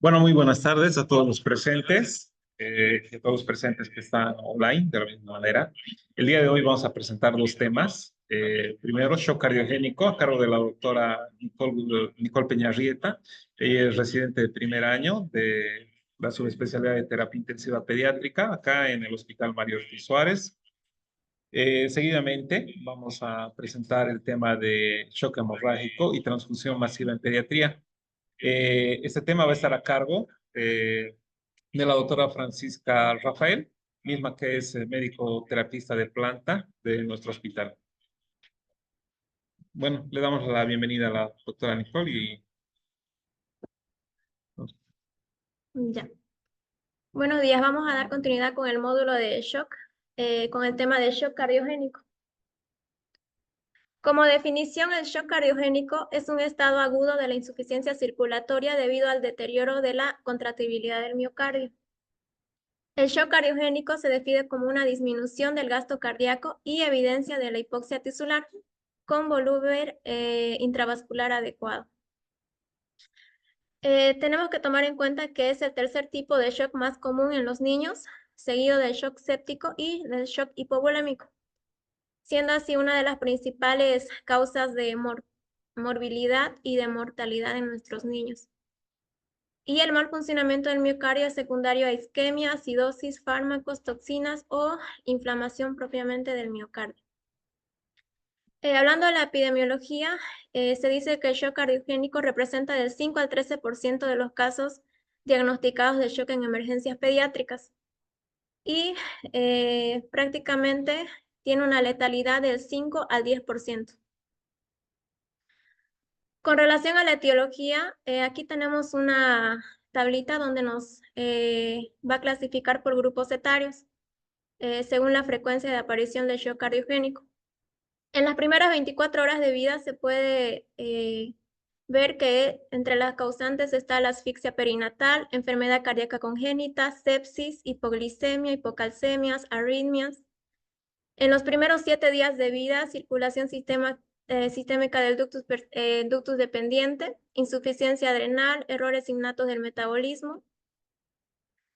Bueno, muy buenas tardes a todos los presentes, y a todos los presentes que están online de la misma manera. El día de hoy vamos a presentar dos temas. Primero, shock cardiogénico a cargo de la doctora Nicole Peñarrieta. Ella es residente de primer año de la subespecialidad de terapia intensiva pediátrica acá en el Hospital Mario Ortiz Suárez. Seguidamente vamos a presentar el tema de shock hemorrágico y transfusión masiva en pediatría. Este tema va a estar a cargo de la doctora Francisca Rafael, misma que es médico terapista de planta de nuestro hospital. Bueno, le damos la bienvenida a la doctora Nicole y... Ya. Buenos días, vamos a dar continuidad con el módulo de shock, con el tema de shock cardiogénico. Como definición, el shock cardiogénico es un estado agudo de la insuficiencia circulatoria debido al deterioro de la contractibilidad del miocardio. El shock cardiogénico se define como una disminución del gasto cardíaco y evidencia de la hipoxia tisular con volumen intravascular adecuado. Tenemos que tomar en cuenta que es el tercer tipo de shock más común en los niños, seguido del shock séptico y del shock hipovolémico, siendo así una de las principales causas de morbilidad y de mortalidad en nuestros niños. Y el mal funcionamiento del miocardio es secundario a isquemia, acidosis, fármacos, toxinas o inflamación propiamente del miocardio. Hablando de la epidemiología, se dice que el shock cardiogénico representa del 5 al 13% de los casos diagnosticados de shock en emergencias pediátricas y prácticamente tiene una letalidad del 5 al 10%. Con relación a la etiología, aquí tenemos una tablita donde nos va a clasificar por grupos etarios según la frecuencia de aparición del shock cardiogénico. En las primeras 24 horas de vida se puede ver que entre las causantes está la asfixia perinatal, enfermedad cardíaca congénita, sepsis, hipoglicemia, hipocalcemias, arritmias. En los primeros 7 días de vida, circulación sistémica del ductus dependiente, insuficiencia adrenal, errores innatos del metabolismo.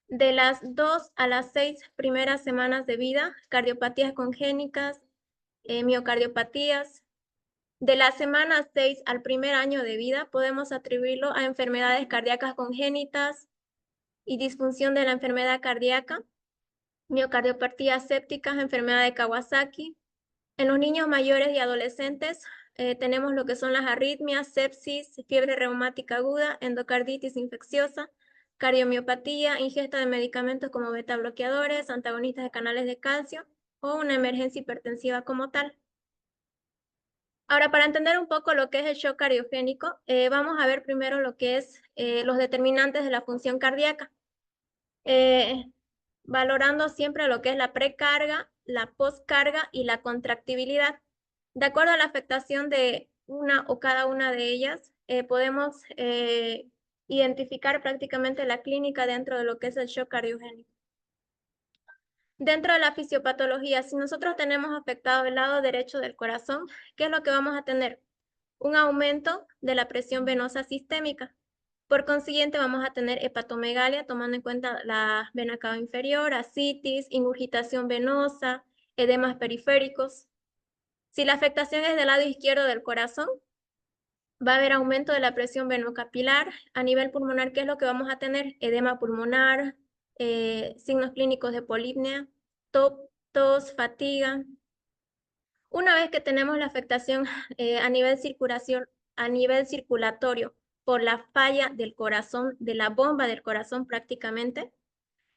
De las 2 a las 6 primeras semanas de vida, cardiopatías congénitas, miocardiopatías. De la semana 6 al primer año de vida, podemos atribuirlo a enfermedades cardíacas congénitas y disfunción de la enfermedad cardíaca, miocardiopatías sépticas, enfermedad de Kawasaki. En los niños mayores y adolescentes tenemos lo que son las arritmias, sepsis, fiebre reumática aguda, endocarditis infecciosa, cardiomiopatía, ingesta de medicamentos como beta bloqueadores, antagonistas de canales de calcio o una emergencia hipertensiva como tal. Ahora, para entender un poco lo que es el shock cardiogénico, vamos a ver primero lo que es los determinantes de la función cardíaca, valorando siempre lo que es la precarga, la postcarga y la contractibilidad. De acuerdo a la afectación de una o cada una de ellas, podemos identificar prácticamente la clínica dentro de lo que es el shock cardiogénico. Dentro de la fisiopatología, si nosotros tenemos afectado el lado derecho del corazón, ¿qué es lo que vamos a tener? Un aumento de la presión venosa sistémica. Por consiguiente, vamos a tener hepatomegalia, tomando en cuenta la vena cava inferior, ascitis, ingurgitación venosa, edemas periféricos. Si la afectación es del lado izquierdo del corazón, va a haber aumento de la presión venocapilar. A nivel pulmonar, ¿qué es lo que vamos a tener? Edema pulmonar, signos clínicos de polipnea, tos, fatiga. Una vez que tenemos la afectación a nivel circulatorio por la falla del corazón, de la bomba del corazón prácticamente,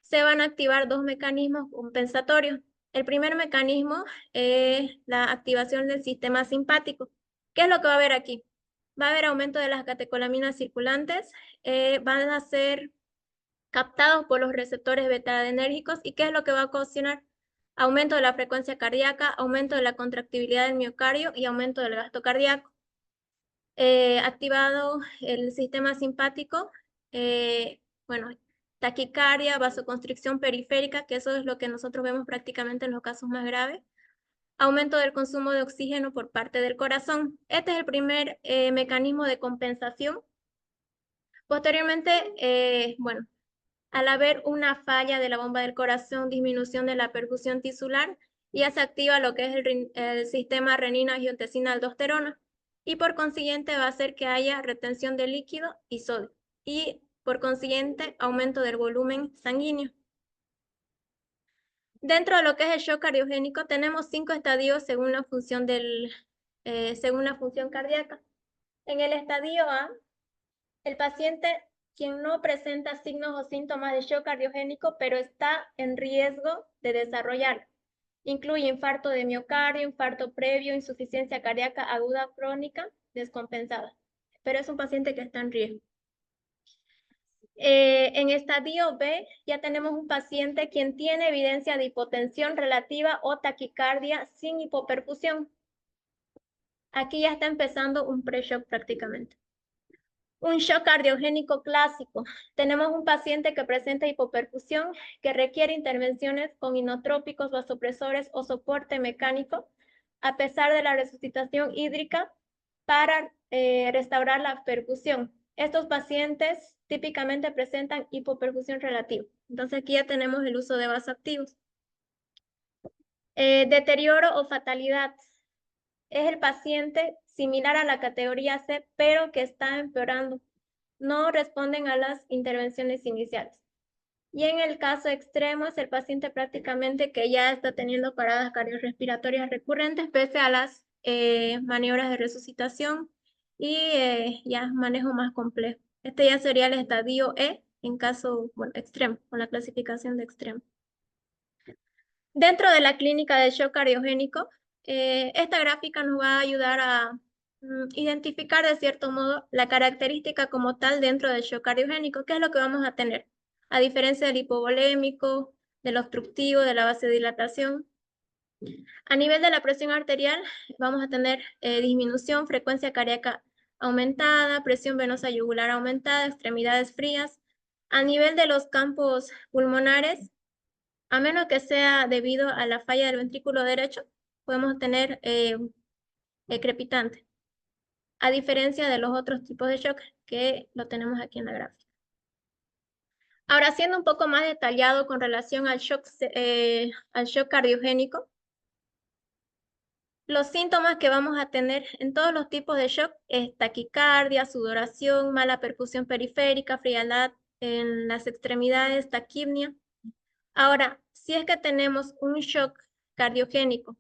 se van a activar dos mecanismos compensatorios. El primer mecanismo es la activación del sistema simpático. ¿Qué es lo que va a haber aquí? Va a haber aumento de las catecolaminas circulantes, van a ser captados por los receptores beta-adrenérgicos. ¿Y qué es lo que va a ocasionar? Aumento de la frecuencia cardíaca, aumento de la contractibilidad del miocardio y aumento del gasto cardíaco. Activado el sistema simpático, bueno, taquicardia, vasoconstricción periférica, que eso es lo que nosotros vemos prácticamente en los casos más graves. Aumento del consumo de oxígeno por parte del corazón. Este es el primer mecanismo de compensación. Posteriormente, bueno, al haber una falla de la bomba del corazón, disminución de la perfusión tisular, ya se activa lo que es el sistema renina-angiotensina-aldosterona y por consiguiente va a hacer que haya retención de líquido y sodio y por consiguiente aumento del volumen sanguíneo. Dentro de lo que es el shock cardiogénico tenemos 5 estadios según la función cardíaca. En el estadio A, el paciente quien no presenta signos o síntomas de shock cardiogénico, pero está en riesgo de desarrollar. Incluye infarto de miocardio, infarto previo, insuficiencia cardíaca aguda crónica descompensada. Pero es un paciente que está en riesgo. En estadio B ya tenemos un paciente quien tiene evidencia de hipotensión relativa o taquicardia sin hipoperfusión. Aquí ya está empezando un pre-shock prácticamente. Un shock cardiogénico clásico. Tenemos un paciente que presenta hipoperfusión, que requiere intervenciones con inotrópicos, vasopresores o soporte mecánico, a pesar de la resucitación hídrica para restaurar la perfusión. Estos pacientes típicamente presentan hipoperfusión relativa. Entonces aquí ya tenemos el uso de vasoactivos. Deterioro o fatalidad. Es el paciente similar a la categoría C, pero que está empeorando. No responden a las intervenciones iniciales. Y en el caso extremo es el paciente prácticamente que ya está teniendo paradas cardiorrespiratorias recurrentes pese a las maniobras de resucitación y ya manejo más complejo. Este ya sería el estadio E en caso extremo, con la clasificación de extremo. Dentro de la clínica de shock cardiogénico, esta gráfica nos va a ayudar a identificar de cierto modo la característica como tal dentro del shock cardiogénico, qué es lo que vamos a tener, a diferencia del hipovolémico, del obstructivo, de la vasodilatación. A nivel de la presión arterial, vamos a tener disminución, frecuencia cardíaca aumentada, presión venosa yugular aumentada, extremidades frías. A nivel de los campos pulmonares, a menos que sea debido a la falla del ventrículo derecho, podemos tener crepitante, a diferencia de los otros tipos de shock que lo tenemos aquí en la gráfica. Ahora, siendo un poco más detallado con relación al shock cardiogénico, los síntomas que vamos a tener en todos los tipos de shock es taquicardia, sudoración, mala perfusión periférica, frialdad en las extremidades, taquipnia. Ahora, si es que tenemos un shock cardiogénico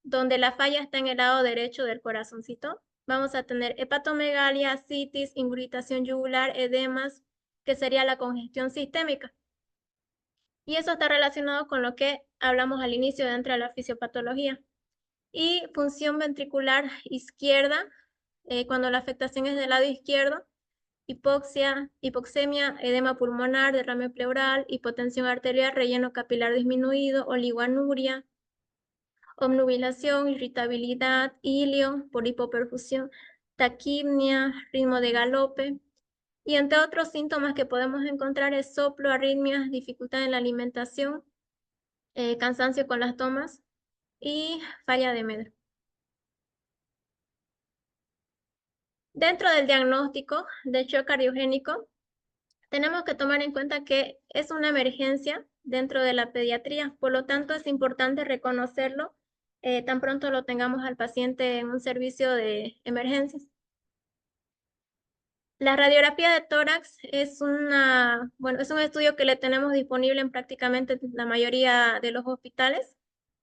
donde la falla está en el lado derecho del corazoncito, vamos a tener hepatomegalia, ascitis, ingurgitación yugular, edemas, que sería la congestión sistémica. Y eso está relacionado con lo que hablamos al inicio dentro de la fisiopatología. Y función ventricular izquierda, cuando la afectación es del lado izquierdo, hipoxia, hipoxemia, edema pulmonar, derrame pleural, hipotensión arterial, relleno capilar disminuido, oligoanuria, obnubilación, irritabilidad, hilio por hipoperfusión, taquipnia, ritmo de galope. Y entre otros síntomas que podemos encontrar es soplo, arritmias, dificultad en la alimentación, cansancio con las tomas y falla de medro. Dentro del diagnóstico de shock cardiogénico, tenemos que tomar en cuenta que es una emergencia dentro de la pediatría, por lo tanto es importante reconocerlo tan pronto lo tengamos al paciente en un servicio de emergencias. La radiografía de tórax es es un estudio que le tenemos disponible en prácticamente la mayoría de los hospitales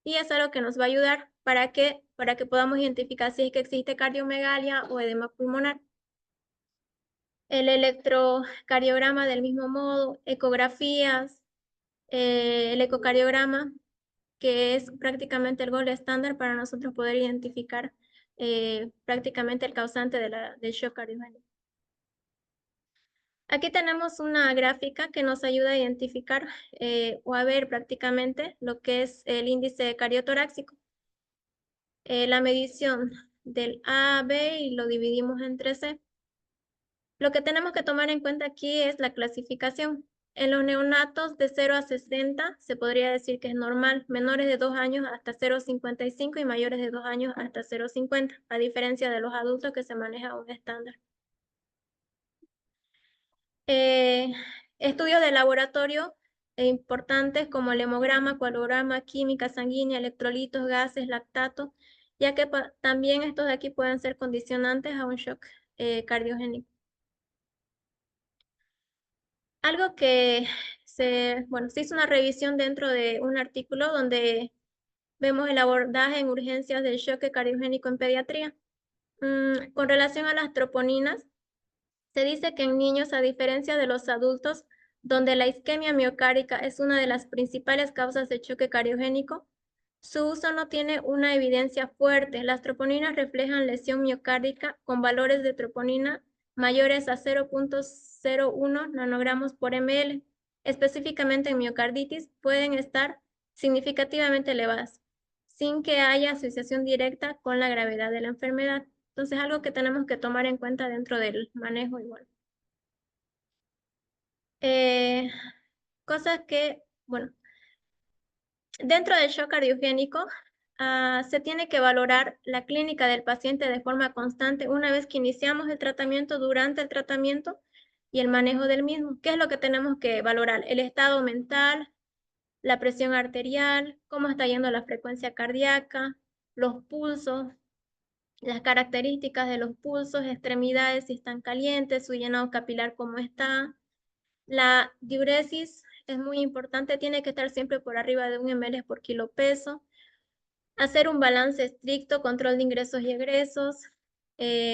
y es algo que nos va a ayudar para que podamos identificar si es que existe cardiomegalia o edema pulmonar. El electrocardiograma del mismo modo, ecografías, el ecocardiograma, que es prácticamente el gold estándar para nosotros poder identificar prácticamente el causante del shock cardiogénico. Aquí tenemos una gráfica que nos ayuda a identificar o a ver prácticamente lo que es el índice cardiotorácico. La medición del A, B y lo dividimos entre C. Lo que tenemos que tomar en cuenta aquí es la clasificación. En los neonatos de 0 a 60 se podría decir que es normal, menores de 2 años hasta 0,55 y mayores de 2 años hasta 0,50, a diferencia de los adultos que se maneja un estándar. Estudios de laboratorio importantes como el hemograma, coagulograma, química sanguínea, electrolitos, gases, lactato, ya que también estos de aquí pueden ser condicionantes a un shock cardiogénico. Algo que se hizo una revisión dentro de un artículo donde vemos el abordaje en urgencias del shock cardiogénico en pediatría. Con relación a las troponinas, se dice que en niños, a diferencia de los adultos, donde la isquemia miocárdica es una de las principales causas de choque cardiogénico, su uso no tiene una evidencia fuerte. Las troponinas reflejan lesión miocárdica con valores de troponina mayores a 0,01 nanogramos por ml. Específicamente en miocarditis pueden estar significativamente elevadas, sin que haya asociación directa con la gravedad de la enfermedad. Entonces, algo que tenemos que tomar en cuenta dentro del manejo igual. Cosas que, dentro del shock cardiogénico, se tiene que valorar la clínica del paciente de forma constante una vez que iniciamos el tratamiento, durante el tratamiento y el manejo del mismo. ¿Qué es lo que tenemos que valorar? El estado mental, la presión arterial, cómo está yendo la frecuencia cardíaca, los pulsos, las características de los pulsos, extremidades, si están calientes, su llenado capilar cómo está. La diuresis es muy importante, tiene que estar siempre por arriba de 1 ml por kilo peso. Hacer un balance estricto, control de ingresos y egresos,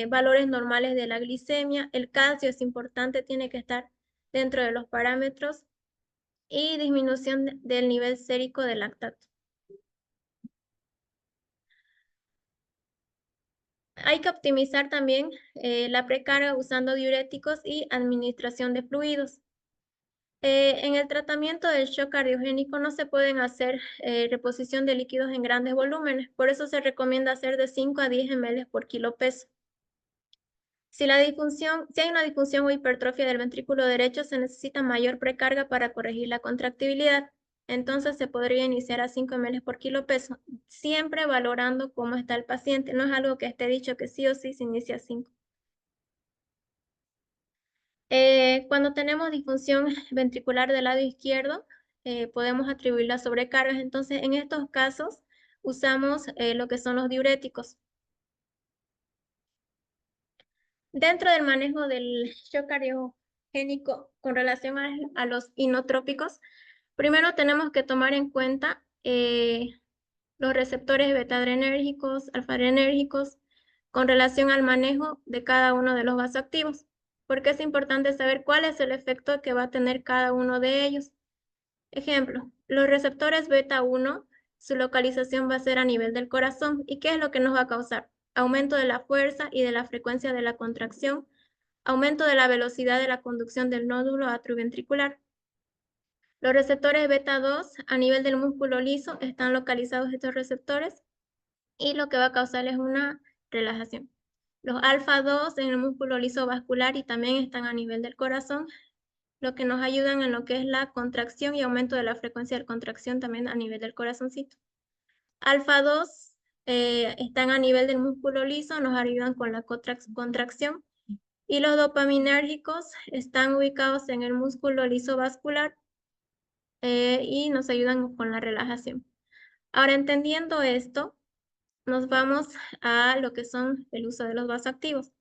valores normales de la glicemia. El calcio es importante, tiene que estar dentro de los parámetros. Y disminución del nivel sérico de lactato. Hay que optimizar también la precarga usando diuréticos y administración de fluidos. En el tratamiento del shock cardiogénico no se pueden hacer reposición de líquidos en grandes volúmenes, por eso se recomienda hacer de 5 a 10 ml por kilo peso. Si hay una disfunción o hipertrofia del ventrículo derecho, se necesita mayor precarga para corregir la contractibilidad. Entonces se podría iniciar a 5 ml por kilo peso, siempre valorando cómo está el paciente. No es algo que esté dicho que sí o sí se inicia a 5. Cuando tenemos disfunción ventricular del lado izquierdo, podemos atribuir las sobrecargas. Entonces, en estos casos, usamos lo que son los diuréticos. Dentro del manejo del shock cardiogénico con relación a los inotrópicos, primero tenemos que tomar en cuenta los receptores beta-adrenérgicos, alfa-adrenérgicos, con relación al manejo de cada uno de los vasoactivos, porque es importante saber cuál es el efecto que va a tener cada uno de ellos. Ejemplo, los receptores beta-1, su localización va a ser a nivel del corazón. ¿Y qué es lo que nos va a causar? Aumento de la fuerza y de la frecuencia de la contracción, aumento de la velocidad de la conducción del nódulo atrioventricular. Los receptores beta-2 a nivel del músculo liso están localizados estos receptores y lo que va a causar es una relajación. Los alfa-2 en el músculo liso vascular y también están a nivel del corazón, lo que nos ayudan en lo que es la contracción y aumento de la frecuencia de contracción también a nivel del corazoncito. Alfa-2 están a nivel del músculo liso, nos ayudan con la contracción. Y los dopaminérgicos están ubicados en el músculo liso vascular y nos ayudan con la relajación. Ahora, entendiendo esto, nos vamos a lo que son el uso de los vasoactivos.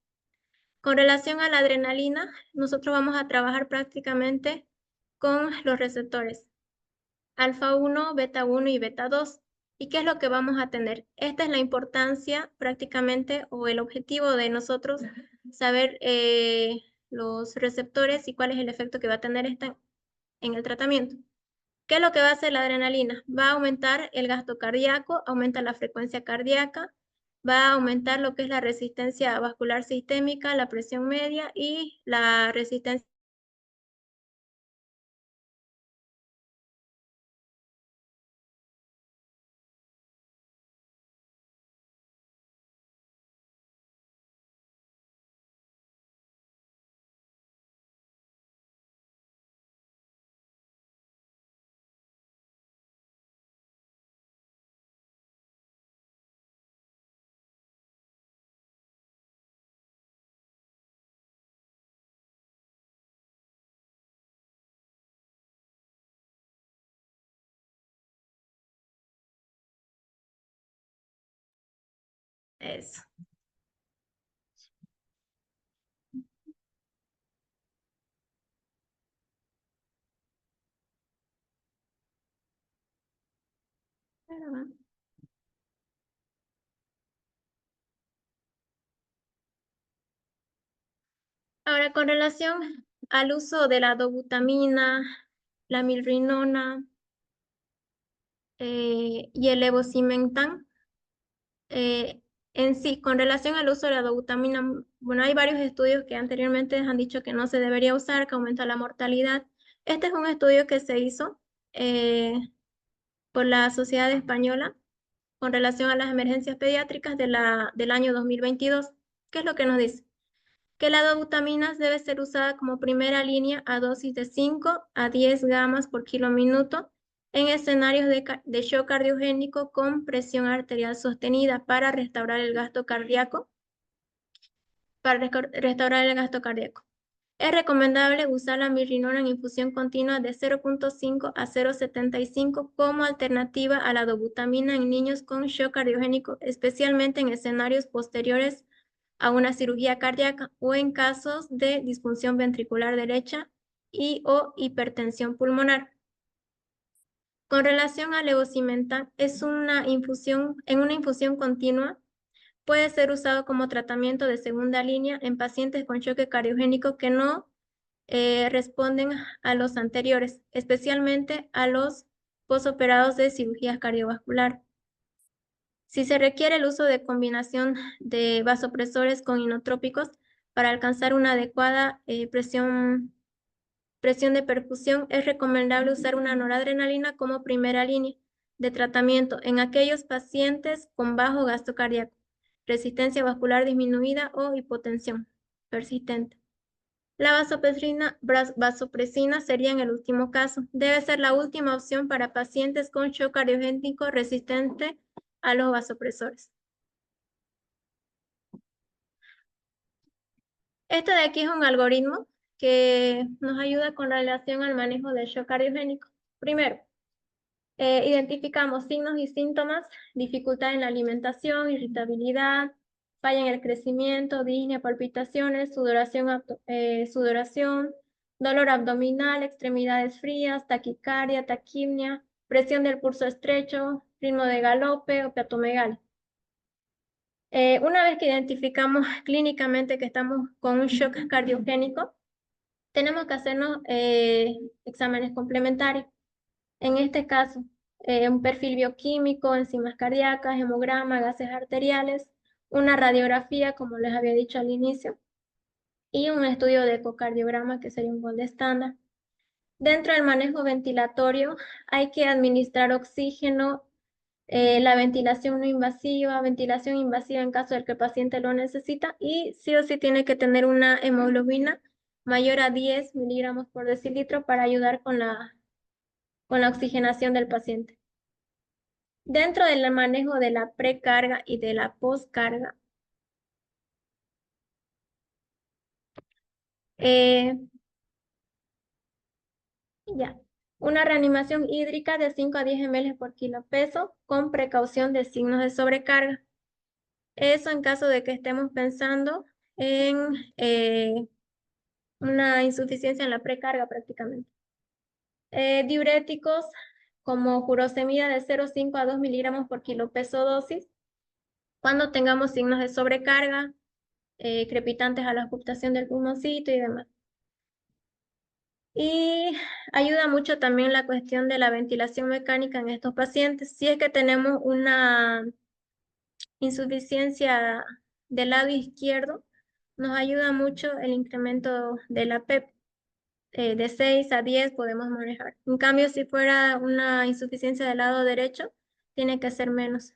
Con relación a la adrenalina, nosotros vamos a trabajar prácticamente con los receptores alfa-1, beta-1 y beta-2. ¿Y qué es lo que vamos a tener? Esta es la importancia prácticamente o el objetivo de nosotros saber los receptores y cuál es el efecto que va a tener esta en el tratamiento. ¿Qué es lo que va a hacer la adrenalina? Va a aumentar el gasto cardíaco, aumenta la frecuencia cardíaca, va a aumentar lo que es la resistencia vascular sistémica, la presión media y la resistencia Eso. Ahora, con relación al uso de la dobutamina, la milrinona y el levosimentan, en sí, con relación al uso de la dobutamina, bueno, hay varios estudios que anteriormente han dicho que no se debería usar, que aumenta la mortalidad. Este es un estudio que se hizo por la Sociedad Española con relación a las emergencias pediátricas del año 2022. ¿Qué es lo que nos dice? Que la dobutamina debe ser usada como primera línea a dosis de 5 a 10 gamas por kilo minuto en escenarios de shock cardiogénico con presión arterial sostenida para restaurar el gasto cardíaco. Es recomendable usar la mirrinona en infusión continua de 0.5 a 0.75 como alternativa a la dobutamina en niños con shock cardiogénico, especialmente en escenarios posteriores a una cirugía cardíaca o en casos de disfunción ventricular derecha y o hipertensión pulmonar. Con relación al levosimentan, en una infusión continua puede ser usado como tratamiento de segunda línea en pacientes con choque cardiogénico que no responden a los anteriores, especialmente a los posoperados de cirugía cardiovascular. Si se requiere el uso de combinación de vasopresores con inotrópicos para alcanzar una adecuada presión de perfusión, es recomendable usar una noradrenalina como primera línea de tratamiento en aquellos pacientes con bajo gasto cardíaco, resistencia vascular disminuida o hipotensión persistente. La vasopresina sería en el último caso. Debe ser la última opción para pacientes con shock cardiogénico resistente a los vasopresores. Este de aquí es un algoritmo que nos ayuda con relación al manejo del shock cardiogénico. Primero, identificamos signos y síntomas, dificultad en la alimentación, irritabilidad, falla en el crecimiento, disnea, palpitaciones, sudoración, dolor abdominal, extremidades frías, taquicardia, taquipnia, presión del pulso estrecho, ritmo de galope o peatomegalia. Una vez que identificamos clínicamente que estamos con un shock cardiogénico, tenemos que hacernos exámenes complementarios. En este caso, un perfil bioquímico, enzimas cardíacas, hemograma, gases arteriales, una radiografía, como les había dicho al inicio, y un estudio de ecocardiograma, que sería un gol estándar. Dentro del manejo ventilatorio, hay que administrar oxígeno, la ventilación no invasiva, ventilación invasiva en caso de que el paciente lo necesita, y sí o sí tiene que tener una hemoglobina mayor a 10 miligramos por decilitro para ayudar con la oxigenación del paciente. Dentro del manejo de la precarga y de la poscarga, una reanimación hídrica de 5 a 10 ml por kilo peso con precaución de signos de sobrecarga. Eso en caso de que estemos pensando en una insuficiencia en la precarga prácticamente. Diuréticos como furosemida de 0,5 a 2 miligramos por kilo peso dosis cuando tengamos signos de sobrecarga, crepitantes a la ocultación del pulmoncito y demás. Y ayuda mucho también la cuestión de la ventilación mecánica en estos pacientes. Si es que tenemos una insuficiencia del lado izquierdo, nos ayuda mucho el incremento de la PEP. De 6 a 10 podemos manejar. En cambio, si fuera una insuficiencia del lado derecho, tiene que ser menos.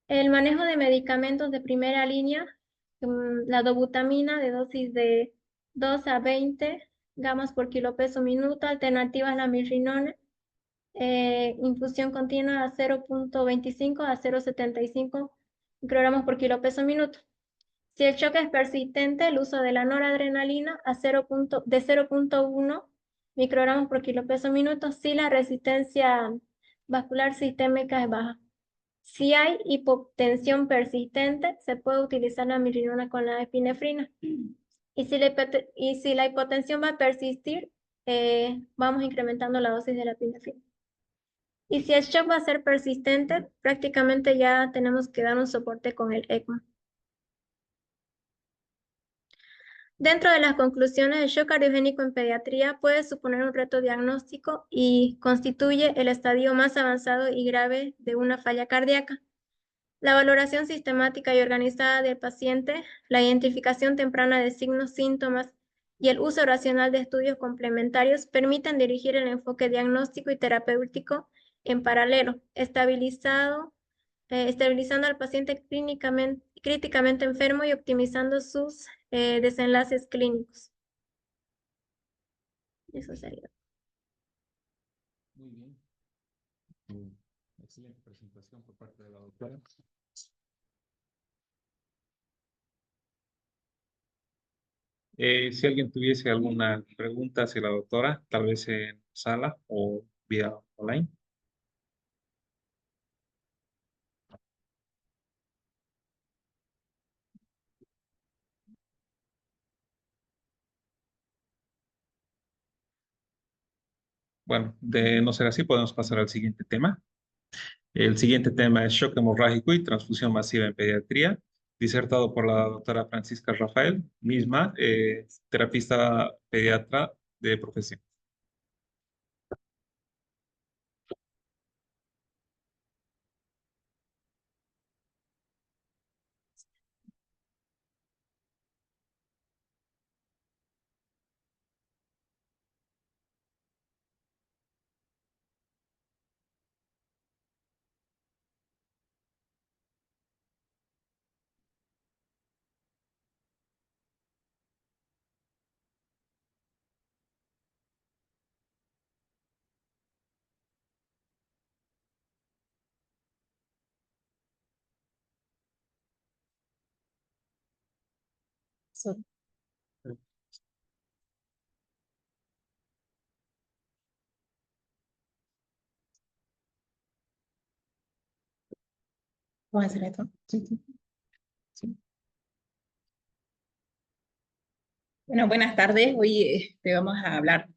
El manejo de medicamentos de primera línea, la dobutamina de dosis de 2 a 20 gamas por kilo peso minuto, alternativas a la mirrinona, infusión continua a 0.25 a 0.75 microgramos por kilo peso minuto. Si el choque es persistente, el uso de la noradrenalina de 0.1 microgramos por kilo peso minuto si la resistencia vascular sistémica es baja. Si hay hipotensión persistente, se puede utilizar la amitriptilina con la epinefrina. Y si la hipotensión va a persistir, vamos incrementando la dosis de la epinefrina. Y si el shock va a ser persistente, prácticamente ya tenemos que dar un soporte con el ECMO. Dentro de las conclusiones, el shock cardiogénico en pediatría puede suponer un reto diagnóstico y constituye el estadio más avanzado y grave de una falla cardíaca. La valoración sistemática y organizada del paciente, la identificación temprana de signos, síntomas y el uso racional de estudios complementarios permiten dirigir el enfoque diagnóstico y terapéutico en paralelo, estabilizando al paciente críticamente enfermo y optimizando sus desenlaces clínicos. Eso sería. Muy bien. Excelente presentación por parte de la doctora. Si alguien tuviese alguna pregunta hacia la doctora, tal vez en sala o vía online. Bueno, de no ser así, podemos pasar al siguiente tema. El siguiente tema es shock hemorrágico y transfusión masiva en pediatría, disertado por la doctora Francisca Rafael, misma terapista pediatra de profesión. So- ¿Vamos a hacer esto? Sí, sí, sí. Bueno, buenas tardes. Hoy vamos a hablar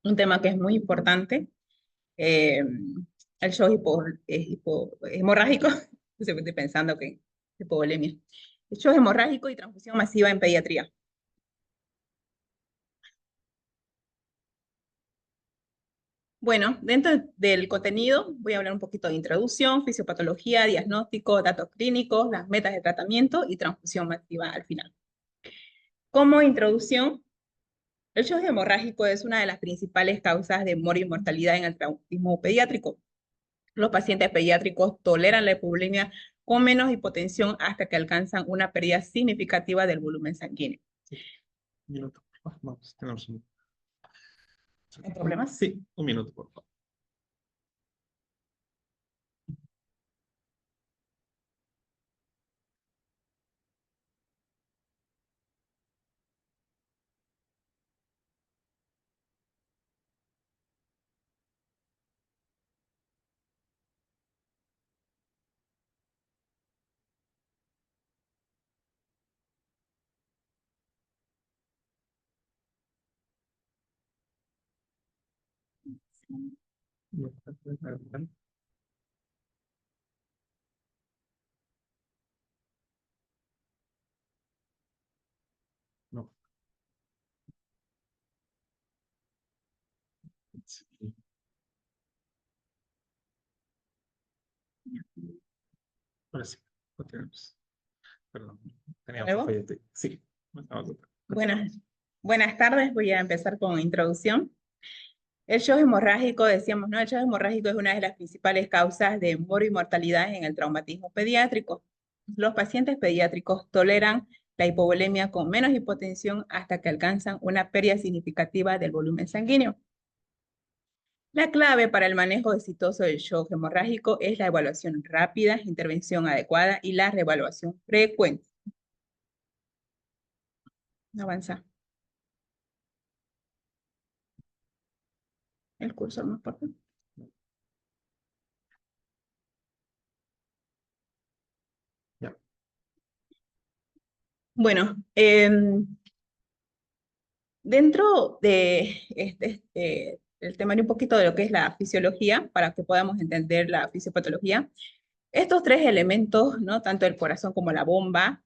un tema que es muy importante. eh, el shock hemorrágico. Estoy pensando que hipovolemia. El shock hemorrágico y transfusión masiva en pediatría. Bueno, dentro del contenido voy a hablar un poquito de introducción, fisiopatología, diagnóstico, datos clínicos, las metas de tratamiento y transfusión masiva al final. Como introducción, el shock hemorrágico es una de las principales causas de mortalidad en el traumatismo pediátrico. Los pacientes pediátricos toleran la hipovolemia con menos hipotensión hasta que alcanzan una pérdida significativa del volumen sanguíneo. Un minuto. Vamos, tenemos un... ¿Hay problemas? Sí, un minuto, por favor. No. Sí. Ahora sí, continuamos. Perdón, teníamos un ¿Nuevo? follete. Sí, Buenas tardes, voy a empezar con introducción. El shock hemorrágico, decíamos, ¿no? El shock hemorrágico es una de las principales causas de mortalidad en el traumatismo pediátrico. Los pacientes pediátricos toleran la hipovolemia con menos hipotensión hasta que alcanzan una pérdida significativa del volumen sanguíneo. La clave para el manejo exitoso del shock hemorrágico es la evaluación rápida, intervención adecuada y la reevaluación frecuente. Avanza. El cursor más por favor. Bueno, dentro de el temario un poquito de lo que es la fisiología, para que podamos entender la fisiopatología, estos tres elementos, ¿no? Tanto el corazón como la bomba,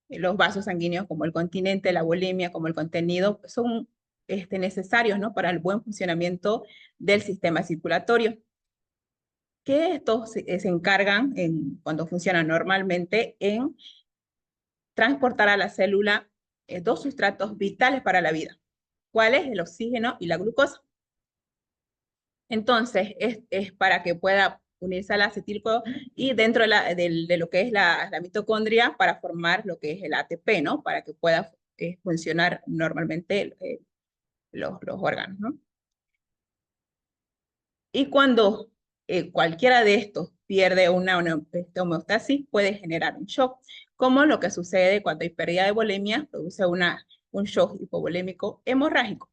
los vasos sanguíneos como el continente, la bulimia como el contenido, son necesarios, ¿no? Para el buen funcionamiento del sistema circulatorio. Que estos se encargan, cuando funcionan normalmente, en transportar a la célula dos sustratos vitales para la vida. ¿Cuál es? El oxígeno y la glucosa. Entonces, es para que pueda unirse al acetilco y dentro de lo que es la mitocondria para formar lo que es el ATP, ¿no? Para que pueda funcionar normalmente los órganos, ¿no? Y cuando cualquiera de estos pierde una homeostasis, puede generar un shock, como lo que sucede cuando hay pérdida de volemia, produce un shock hipovolémico hemorrágico.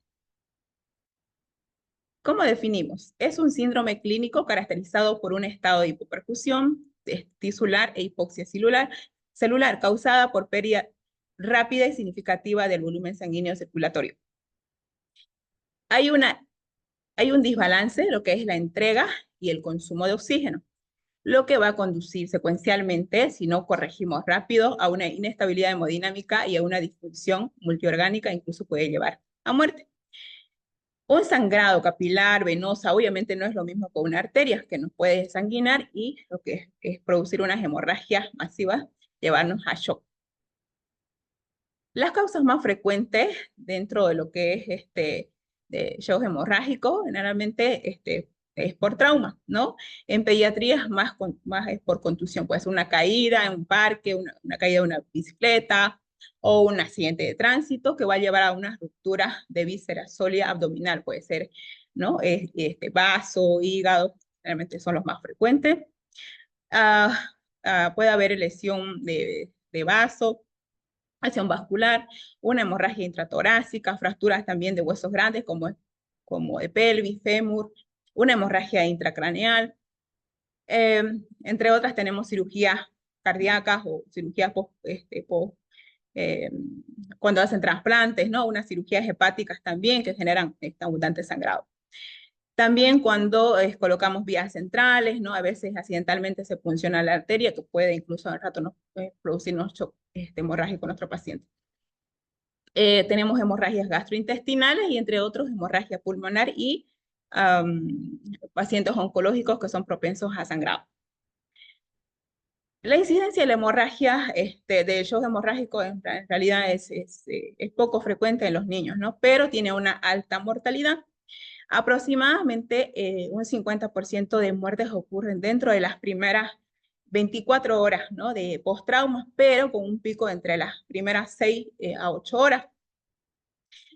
¿Cómo definimos? Es un síndrome clínico caracterizado por un estado de hipoperfusión tisular e hipoxia celular causada por pérdida rápida y significativa del volumen sanguíneo circulatorio. Hay un desbalance de lo que es la entrega y el consumo de oxígeno, lo que va a conducir secuencialmente, si no corregimos rápido, a una inestabilidad hemodinámica y a una disfunción multiorgánica, incluso puede llevar a muerte. Un sangrado capilar, venosa, obviamente no es lo mismo que una arteria, que nos puede sanguinar y lo que es producir unas hemorragias masivas, llevarnos a shock. Las causas más frecuentes dentro de lo que es de shock hemorrágico, generalmente es por trauma, ¿no? En pediatría más es por contusión, puede ser una caída en un parque, una caída de una bicicleta o un accidente de tránsito que va a llevar a una ruptura de víscera sólida abdominal, puede ser, ¿no? Vaso, hígado, generalmente son los más frecuentes. Puede haber lesión de vaso, acción vascular, una hemorragia intratorácica, fracturas también de huesos grandes como de pelvis, fémur, una hemorragia intracraneal. Entre otras tenemos cirugías cardíacas o cirugías cuando hacen trasplantes, ¿no? Unas cirugías hepáticas también que generan abundante sangrado. También cuando colocamos vías centrales, ¿no? A veces accidentalmente se punciona la arteria, que puede incluso al rato producirnos shock hemorrágico en nuestro paciente. Tenemos hemorragias gastrointestinales y entre otros hemorragia pulmonar y pacientes oncológicos que son propensos a sangrado. La incidencia de la hemorragia, de shock hemorrágico, en realidad es poco frecuente en los niños, ¿no? Pero tiene una alta mortalidad. Aproximadamente un 50% de muertes ocurren dentro de las primeras 24 horas, ¿no? De post-trauma, pero con un pico entre las primeras 6 a 8 horas.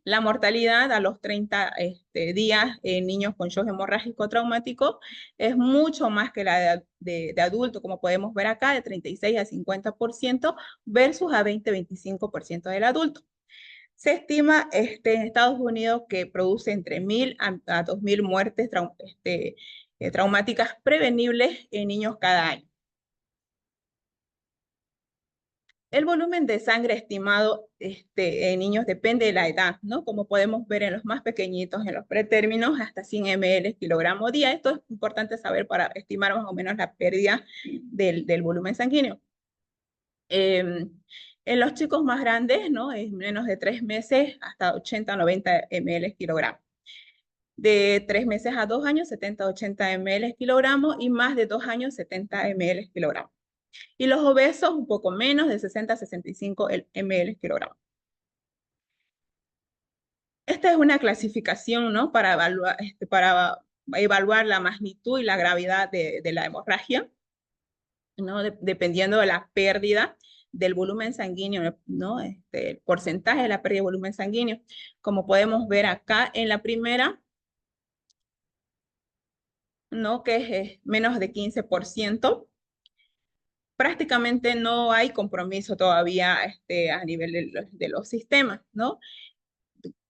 La mortalidad a los 30 días en niños con shock hemorrágico traumático es mucho más que la de adulto, como podemos ver acá, de 36 a 50% versus a 20-25% del adulto. Se estima en Estados Unidos que produce entre 1.000 a 2.000 muertes traumáticas prevenibles en niños cada año. El volumen de sangre estimado en niños depende de la edad, ¿no? Como podemos ver en los más pequeñitos, en los pretérminos, hasta 100 ml kilogramo día. Esto es importante saber para estimar más o menos la pérdida del volumen sanguíneo. En los chicos más grandes, ¿no? Es menos de 3 meses, hasta 80-90 ml kilogramo. De 3 meses a 2 años, 70-80 ml kilogramos y más de 2 años, 70 ml kilogramos. Y los obesos un poco menos, de 60-65 ml kilogramos. Esta es una clasificación, ¿no? Para evaluar la magnitud y la gravedad de la hemorragia, ¿no? Dependiendo de la pérdida del volumen sanguíneo, ¿no? El porcentaje de la pérdida de volumen sanguíneo. Como podemos ver acá en la primera, ¿no? Que es menos de 15%. Prácticamente no hay compromiso todavía a nivel de los sistemas, ¿no?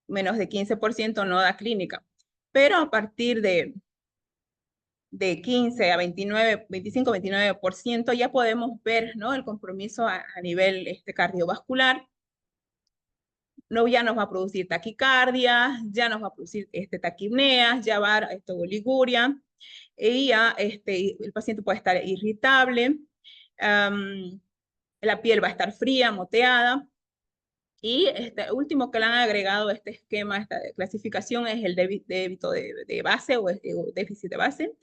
Menos de 15% no da clínica. Pero a partir de de 15 a 29, 25, 29%, ya podemos ver, ¿no? El compromiso a nivel cardiovascular. No, ya nos va a producir taquicardia, ya nos va a producir taquipneas, ya va a oliguria, y ya el paciente puede estar irritable, la piel va a estar fría, moteada. Y este último que le han agregado a este esquema, esta clasificación, es el débito de base o déficit de base,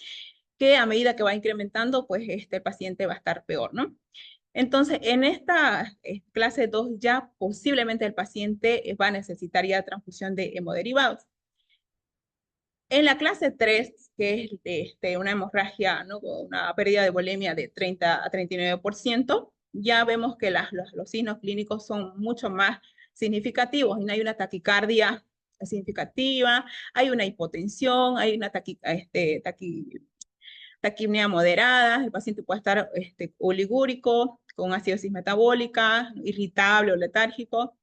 que a medida que va incrementando, pues el paciente va a estar peor, ¿no? Entonces, en esta clase 2 ya posiblemente el paciente va a necesitar ya transfusión de hemoderivados. En la clase 3, que es una hemorragia, ¿no? Una pérdida de volemia de 30 a 39%, ya vemos que los signos clínicos son mucho más significativos. Y hay una taquicardia significativa, hay una hipotensión, hay una taquipnea moderada, el paciente puede estar oligúrico, con acidosis metabólica, irritable o letárgico,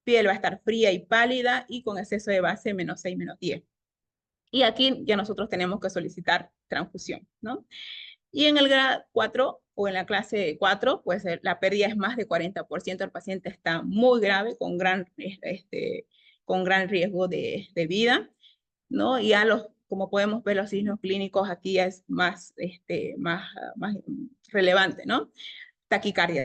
piel va a estar fría y pálida y con exceso de base menos 6, menos 10. Y aquí ya nosotros tenemos que solicitar transfusión, ¿no? Y en el grado 4 o en la clase 4, pues la pérdida es más de 40%, el paciente está muy grave, con gran riesgo de vida, ¿no? Y como podemos ver, los signos clínicos aquí es más relevante, ¿no? Taquicardia